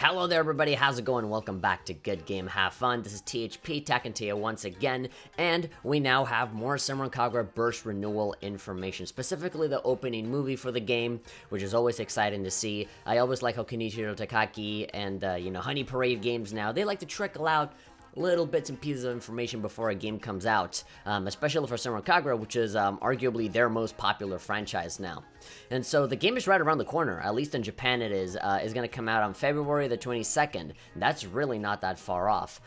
Hello there everybody, how's it going? Welcome back to Good Game Have Fun. This is THP talking to you once again, and we now have more Senran Kagura Burst Renewal information, specifically the opening movie for the game, which is always exciting to see. I always like how Kenichiro Takaki and, Honey Parade games now, they like to trickle out little bits and pieces of information before a game comes out, especially for Senran Kagura, which is arguably their most popular franchise now. And so the game is right around the corner, at least in Japan it is going to come out on February the 22nd. That's really not that far off.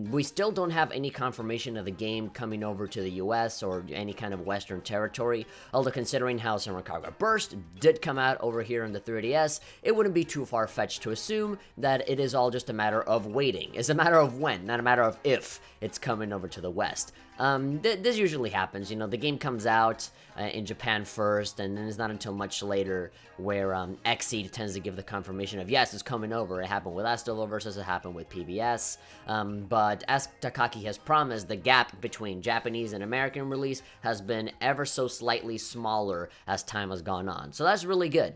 We still don't have any confirmation of the game coming over to the US or any kind of Western territory, although considering how Senran Kagura Burst did come out over here in the 3DS, it wouldn't be too far-fetched to assume that it is all just a matter of waiting. It's a matter of when, not a matter of if it's coming over to the West. This usually happens, the game comes out in Japan first, and then it's not until much later where Xseed tends to give the confirmation of, yes, it's coming over. It happened with Astiloversus, it happened with PBS, but as Takaki has promised, the gap between Japanese and American release has been ever so slightly smaller as time has gone on, so that's really good.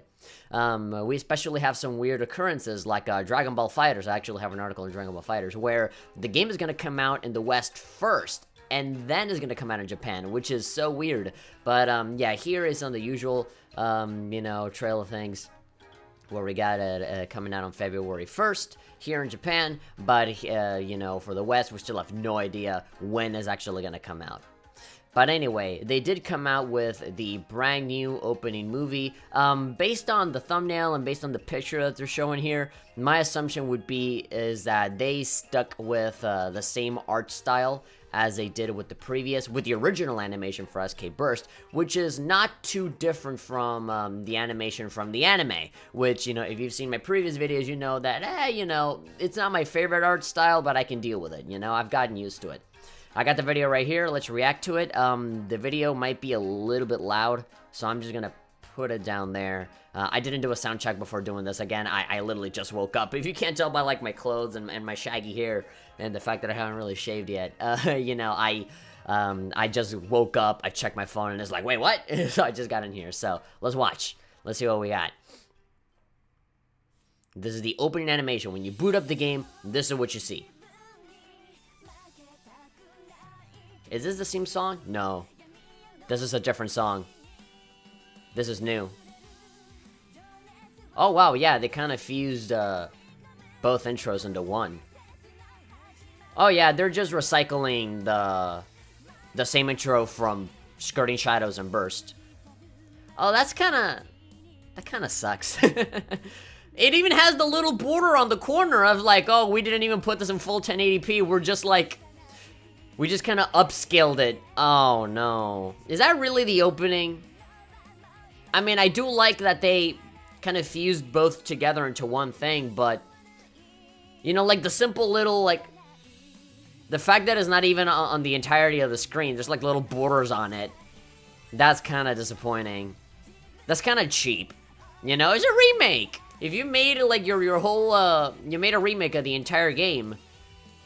We especially have some weird occurrences like Dragon Ball FighterZ. I actually have an article in Dragon Ball FighterZ where the game is going to come out in the West first, and then is going to come out in Japan, which is so weird. But, yeah, here is on the usual, trail of things where we got it coming out on February 1st here in Japan. But, for the West, we still have no idea when it's actually going to come out. But anyway, they did come out with the brand new opening movie. Based on the thumbnail and based on the picture that they're showing here, my assumption would be is that they stuck with the same art style as they did with the original animation for SK Burst, which is not too different from the animation from the anime, which, if you've seen my previous videos, you know that, it's not my favorite art style, but I can deal with it, I've gotten used to it. I got the video right here, let's react to it. The video might be a little bit loud, so I'm just gonna put it down there. I didn't do a sound check before doing this. Again, I literally just woke up. If you can't tell by, like, my clothes and my shaggy hair, and the fact that I haven't really shaved yet, I just woke up, I checked my phone, and it's like, wait, what? So I just got in here, so let's watch. Let's see what we got. This is the opening animation. When you boot up the game, this is what you see. Is this the same song? No. This is a different song. This is new. Oh, wow, yeah, they kind of fused both intros into one. Oh, yeah, they're just recycling the same intro from Skirting Shadows and Burst. Oh, that kind of sucks. It even has the little border on the corner of, like, oh, we didn't even put this in full 1080p. We're just, like... We just kind of upscaled it. Oh, no. Is that really the opening? I mean, I do like that they kind of fused both together into one thing, but... like, the simple little, like... The fact that it's not even on the entirety of the screen, there's, like, little borders on it. That's kind of disappointing. That's kind of cheap. It's a remake! If you made, like, your whole, you made a remake of the entire game...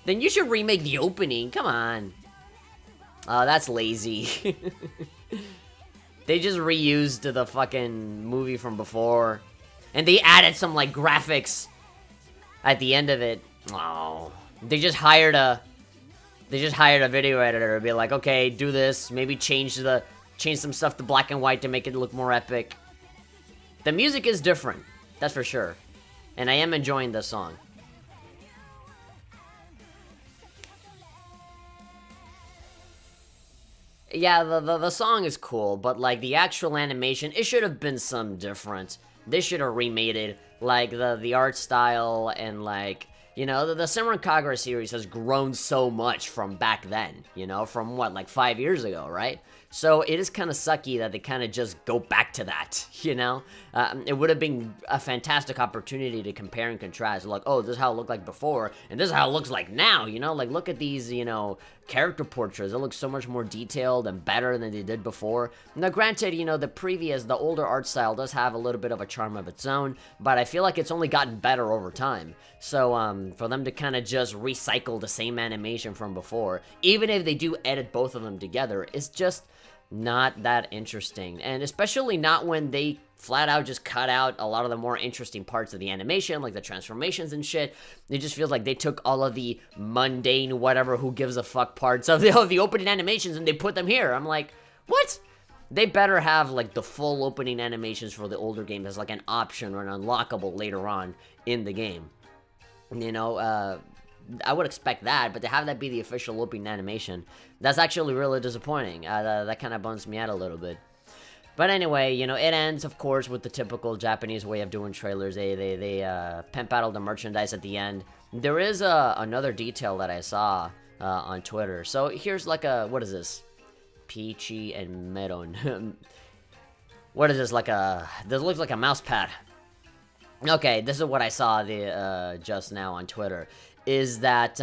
Then you should remake the opening, come on. Oh, that's lazy. They just reused the fucking movie from before. And they added some, like, graphics at the end of it. Oh. They just hired a video editor to be like, okay, do this, maybe change some stuff to black and white to make it look more epic. The music is different, that's for sure. And I am enjoying the song. Yeah, the song is cool, but, like, the actual animation, it should have been some different. They should have remade it, like, the art style and, like, the Senran Kagura series has grown so much from back then, from what, like 5 years ago, right? So it is kind of sucky that they kind of just go back to that, It would have been a fantastic opportunity to compare and contrast, like, oh, this is how it looked like before, and this is how it looks like now, Like, look at these, character portraits. It looks so much more detailed and better than they did before. Now, granted, the older art style does have a little bit of a charm of its own, but I feel like it's only gotten better over time. So, for them to kind of just recycle the same animation from before, even if they do edit both of them together, it's just... not that interesting. And especially not when they flat out just cut out a lot of the more interesting parts of the animation, like the transformations and shit. It just feels like they took all of the mundane, whatever, who gives a fuck parts of the opening animations and they put them here. I'm like, what? They better have, like, the full opening animations for the older games as, like, an option or an unlockable later on in the game. You know, I would expect that, but to have that be the official opening animation, that's actually really disappointing. That kind of bums me out a little bit. But anyway, you know, it ends, of course, with the typical Japanese way of doing trailers. They pimp out all the merchandise at the end. There is another detail that I saw on Twitter. So here's like a, what is this? Peachy and Meron. What is this, like a, this looks like a mouse pad. Okay, this is what I saw just now on Twitter, is that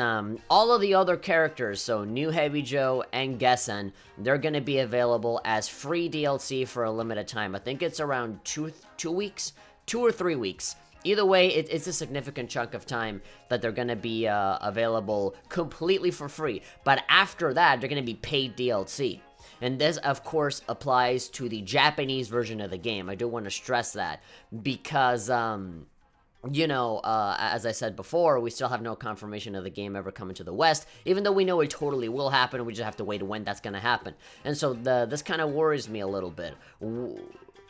all of the other characters, so New Heavy Joe and Gessen, they're going to be available as free DLC for a limited time. I think it's around 2 weeks, 2 or 3 weeks. Either way, it's a significant chunk of time that they're going to be available completely for free. But after that, they're going to be paid DLC. And this, of course, applies to the Japanese version of the game. I do want to stress that because, you know, as I said before, we still have no confirmation of the game ever coming to the West, even though we know it totally will happen. We just have to wait when that's going to happen. And so this kind of worries me a little bit.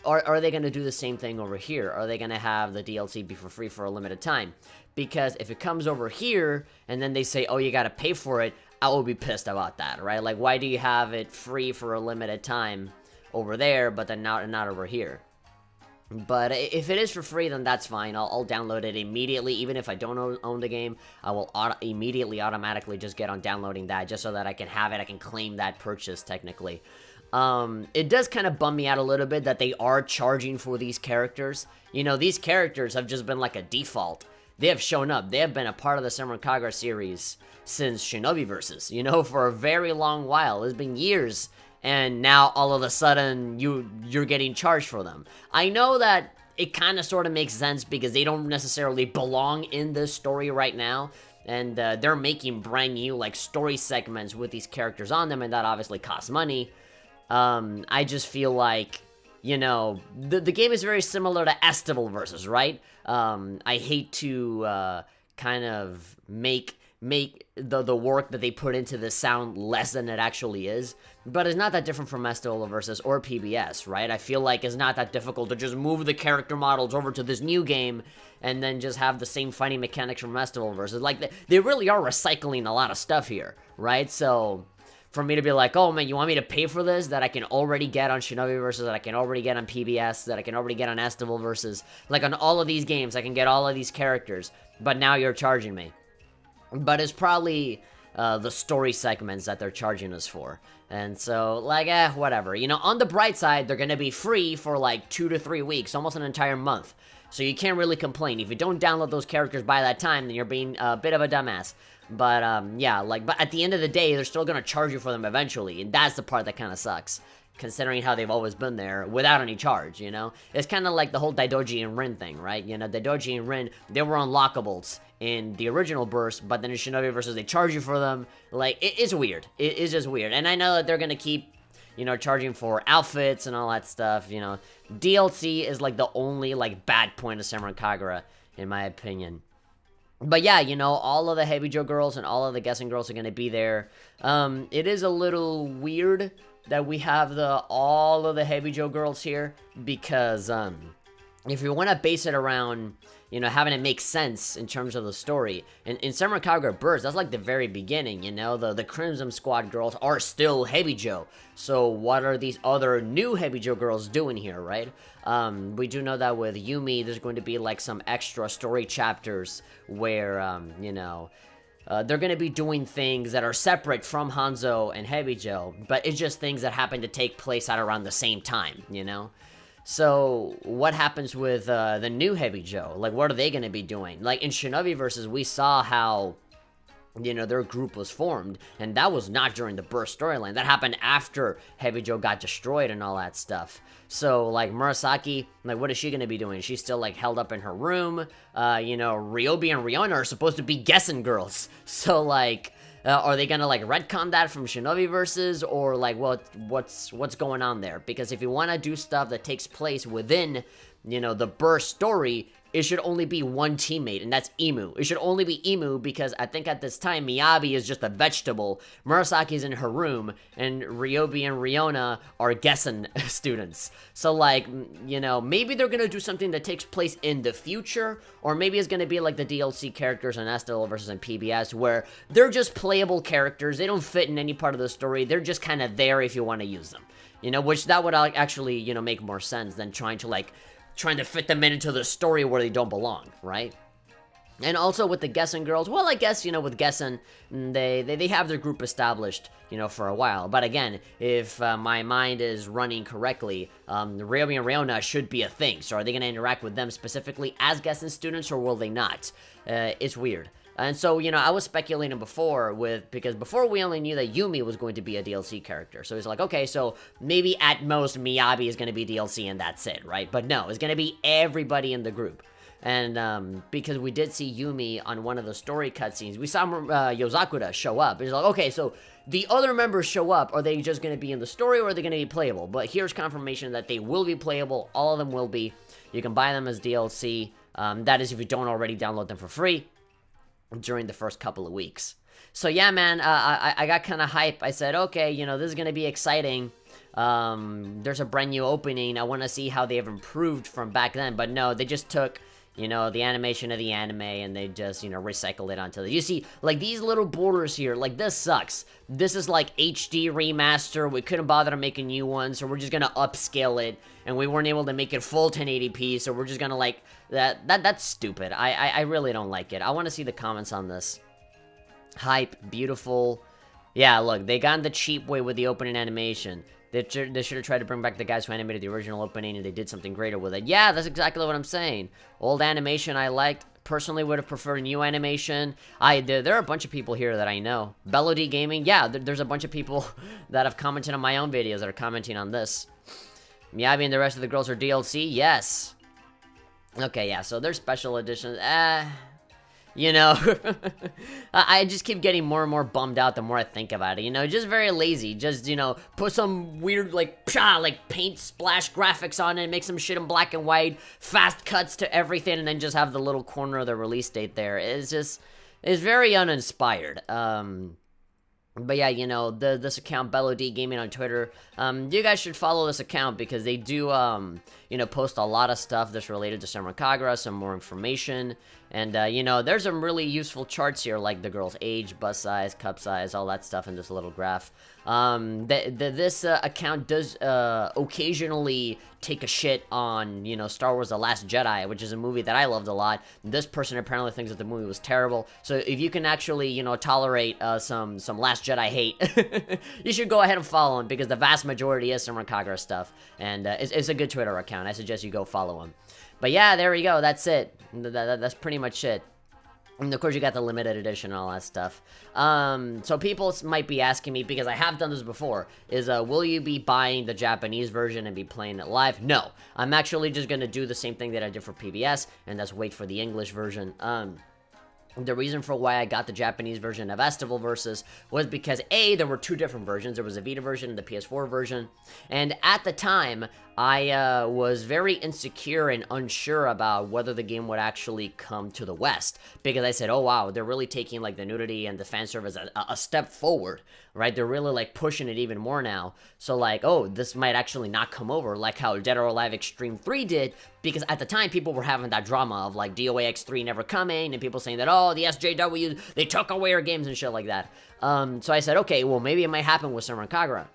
Are they going to do the same thing over here? Are they going to have the DLC be for free for a limited time? Because if it comes over here and then they say, oh, you got to pay for it, I will be pissed about that, right? Like, why do you have it free for a limited time over there, but then not over here? But if it is for free, then that's fine. I'll download it immediately. Even if I don't own the game, I will immediately, automatically just get on downloading that, just so that I can have it. I can claim that purchase, technically. It does kind of bum me out a little bit that they are charging for these characters. You know, these characters have just been like a default. They have shown up. They have been a part of the Senran Kagura series since Shinobi Versus, you know, for a very long while. It's been years, and now all of a sudden you're getting charged for them. I know that it kind of sort of makes sense because they don't necessarily belong in this story right now, and they're making brand new, like, story segments with these characters on them, and that obviously costs money. I just feel like, you know, the game is very similar to Estival Versus, right? I hate to kind of make the work that they put into this sound less than it actually is, but it's not that different from Estival Versus or PBS, right? I feel like it's not that difficult to just move the character models over to this new game and then just have the same fighting mechanics from Estival Versus. Like, they really are recycling a lot of stuff here, right? So for me to be like, oh man, you want me to pay for this that I can already get on Shinobi Versus, that I can already get on PBS, that I can already get on Estival Versus, like on all of these games, I can get all of these characters, but now you're charging me. But it's probably the story segments that they're charging us for. And so, like, whatever. You know, on the bright side, they're gonna be free for like 2 to 3 weeks, almost an entire month. So you can't really complain. If you don't download those characters by that time, then you're being a bit of a dumbass. But, yeah, like, but at the end of the day, they're still gonna charge you for them eventually, and that's the part that kind of sucks, considering how they've always been there without any charge, you know? It's kind of like the whole Daidoji and Rin thing, right? You know, Daidoji and Rin, they were unlockables in the original burst, but then in Shinobi Versus, they charge you for them. Like, it's weird. It is just weird. And I know that they're gonna keep, you know, charging for outfits and all that stuff, you know. DLC is, like, the only, like, bad point of Senran Kagura, in my opinion. But yeah, you know, all of the Heavy Joe girls and all of the Gessen girls are going to be there. It is a little weird that we have all of the Heavy Joe girls here, because if you want to base it around, you know, having it make sense in terms of the story, in Senran Kagura Burst, that's like the very beginning, you know, the Crimson Squad girls are still Heavy Joe. So what are these other new Heavy Joe girls doing here, right? We do know that with Yumi, there's going to be like some extra story chapters where, you know, they're going to be doing things that are separate from Hanzo and Heavy Joe, but it's just things that happen to take place at around the same time, you know? So, what happens with the new Heavy Joe? Like, what are they going to be doing? Like, in Shinobi Versus, we saw how, you know, their group was formed, and that was not during the Burst storyline. That happened after Heavy Joe got destroyed and all that stuff. So, like, Murasaki, like, what is she going to be doing? She's still, like, held up in her room. You know, Ryobi and Ryona are supposed to be Gessen girls. So, like, Are they gonna like retcon that from Shinobi Versus, or like what's going on there? Because if you want to do stuff that takes place within, you know, the Burst story, it should only be one teammate, and that's Imu. It should only be Imu, because I think at this time, Miyabi is just a vegetable, Murasaki's in her room, and Ryobi and Riona are Gessen students. So, like, you know, maybe they're gonna do something that takes place in the future, or maybe it's gonna be like the DLC characters on Estelle versus in PBS, where they're just playable characters, they don't fit in any part of the story, they're just kind of there if you want to use them. You know, which that would actually, you know, make more sense than trying to fit them into the story where they don't belong, right? And also with the Gessen girls, well, I guess, you know, with Gessen, they have their group established, you know, for a while. But again, if my mind is running correctly, Ryobi and Riona should be a thing. So are they going to interact with them specifically as Gessen students, or will they not? It's weird. And so, you know, I was speculating before because before we only knew that Yumi was going to be a DLC character. So it's like, okay, so maybe at most Miyabi is going to be DLC and that's it, right? But no, it's going to be everybody in the group. And because we did see Yumi on one of the story cutscenes, we saw Yozakura show up. It's like, okay, so the other members show up. Are they just going to be in the story, or are they going to be playable? But here's confirmation that they will be playable. All of them will be. You can buy them as DLC. That is if you don't already download them for free during the first couple of weeks. So yeah, man, I got kind of hype. I said, okay, you know, this is going to be exciting. There's a brand new opening. I want to see how they have improved from back then. But no, they just took, you know, the animation of the anime and they just, you know, recycled it onto the... You see, like, these little borders here, like, this sucks. This is, like, HD remaster. We couldn't bother to make a new one, so we're just gonna upscale it. And we weren't able to make it full 1080p, so we're just gonna, like... That's stupid. I really don't like it. I want to see the comments on this. Hype, beautiful. Yeah, look, they got the cheap way with the opening animation. They should have tried to bring back the guys who animated the original opening, and they did something greater with it. Yeah, that's exactly what I'm saying. Old animation I liked. Personally would have preferred new animation. There are a bunch of people here that I know. Belody Gaming, yeah, there's a bunch of people that have commented on my own videos that are commenting on this. Miyabi and the rest of the girls are DLC? Yes. Okay, yeah, so there's special editions. You know, I just keep getting more and more bummed out the more I think about it, you know, just very lazy, just, you know, put some weird, like, paint splash graphics on it, make some shit in black and white, fast cuts to everything, and then just have the little corner of the release date there. It's very uninspired. But yeah, you know, this account, Belody Gaming on Twitter, you guys should follow this account because they do, you know, post a lot of stuff that's related to Senran Kagura, some more information, and, you know, there's some really useful charts here, like the girl's age, bust size, cup size, all that stuff in this little graph. This account does occasionally take a shit on, you know, Star Wars The Last Jedi, which is a movie that I loved a lot. This person apparently thinks that the movie was terrible, so if you can actually, you know, tolerate some Last Jedi hate, you should go ahead and follow him, because the vast majority is Senran Kagura stuff, and it's a good Twitter account. I suggest you go follow him. But yeah, there we go, that's it. That's pretty much it. And of course you got the limited edition and all that stuff. So people might be asking me, because I have done this before, is will you be buying the Japanese version and be playing it live? No. I'm actually just gonna do the same thing that I did for PBS, and that's wait for the English version. The reason for why I got the Japanese version of Estival Versus was because, A, there were two different versions. There was a Vita version and the PS4 version. And at the time, I was very insecure and unsure about whether the game would actually come to the West. Because I said, oh wow, they're really taking like the nudity and the fan service a step forward, right? They're really like pushing it even more now. So like, oh, this might actually not come over like how Dead or Alive Extreme 3 did. Because at the time, people were having that drama of like DOA X3 never coming, and people saying that, oh, the SJW, they took away our games and shit like that. So I said, okay, well, maybe it might happen with Senran Kagura.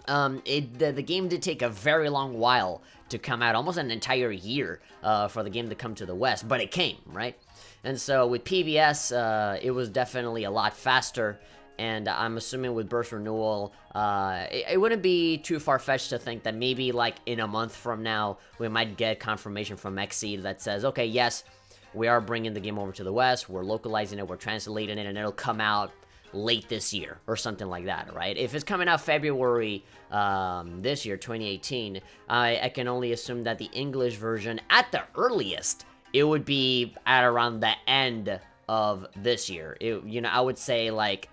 The game did take a very long while to come out, almost an entire year for the game to come to the West, but it came, right? And so with PBS, it was definitely a lot faster, and I'm assuming with Burst Renewal, it wouldn't be too far-fetched to think that maybe, like, in a month from now, we might get confirmation from Xseed that says, okay, yes, we are bringing the game over to the West, we're localizing it, we're translating it, and it'll come out late this year, or something like that, right? If it's coming out February this year, 2018, I can only assume that the English version, at the earliest, it would be at around the end of this year. You know, I would say, like,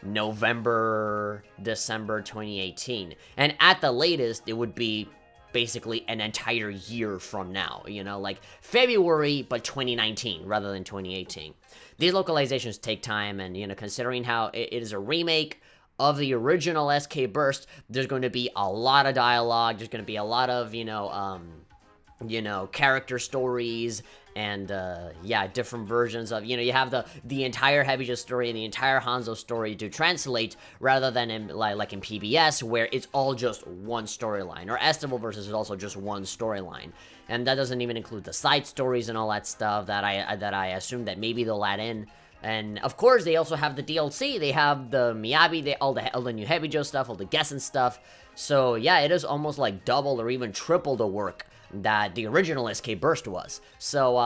November, December 2018. And at the latest, it would be basically an entire year from now, you know, like February, but 2019 rather than 2018. These localizations take time, and, you know, considering how it is a remake of the original SK Burst, there's going to be a lot of dialogue, there's going to be a lot of, you know, character stories, and, yeah, different versions of, you know, you have the entire Hebijo story and the entire Hanzo story to translate, rather than in, like in PBS, where it's all just one storyline, or Estival Versus is also just one storyline, and that doesn't even include the side stories and all that stuff that I assume that maybe they'll add in. And, of course, they also have the DLC, they have the Miyabi, all the new Hebijo stuff, all the Gessen stuff, so, yeah, it is almost like double or even triple the work that the original SK Burst was. So,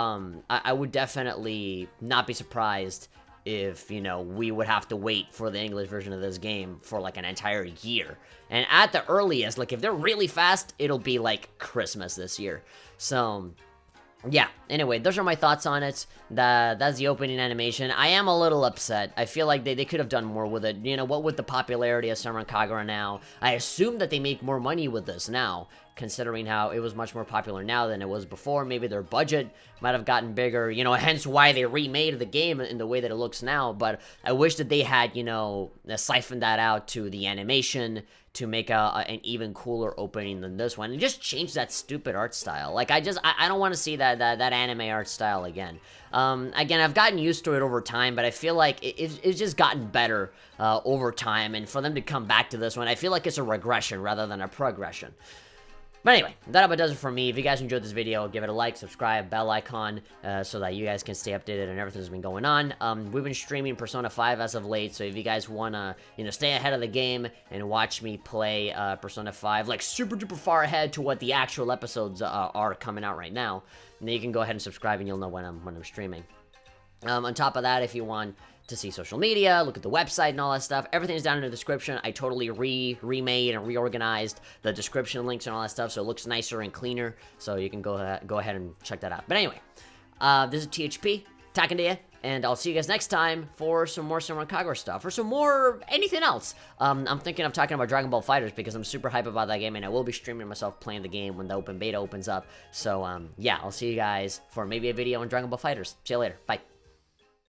I would definitely not be surprised if, you know, we would have to wait for the English version of this game for, like, an entire year. And at the earliest, like, if they're really fast, it'll be, like, Christmas this year. So, yeah, anyway, those are my thoughts on it. That's the opening animation. I am a little upset. I feel like they could have done more with it. You know, what with the popularity of Senran Kagura now, I assume that they make more money with this now, considering how it was much more popular now than it was before. Maybe their budget might have gotten bigger, you know, hence why they remade the game in the way that it looks now. But I wish that they had, you know, siphoned that out to the animation to make an even cooler opening than this one, and just change that stupid art style. Like, I don't want to see that anime art style again. Again, I've gotten used to it over time, but I feel like it's just gotten better over time, and for them to come back to this one, I feel like it's a regression rather than a progression. But anyway, that about does it for me. If you guys enjoyed this video, give it a like, subscribe, bell icon, so that you guys can stay updated on everything that's been going on. We've been streaming Persona 5 as of late, so if you guys want to, you know, stay ahead of the game and watch me play Persona 5, like super duper far ahead to what the actual episodes are coming out right now, then you can go ahead and subscribe and you'll know when I'm streaming. On top of that, if you want to see social media, look at the website and all that stuff, everything is down in the description. I totally remade and reorganized the description links and all that stuff, so it looks nicer and cleaner, so you can go ahead and check that out. But anyway, this is THP, Takandea, and I'll see you guys next time for some more Senran Kagura stuff, or some more anything else. I'm thinking of talking about Dragon Ball FighterZ, because I'm super hype about that game, and I will be streaming myself playing the game when the open beta opens up. So, yeah, I'll see you guys for maybe a video on Dragon Ball FighterZ. See you later. Bye.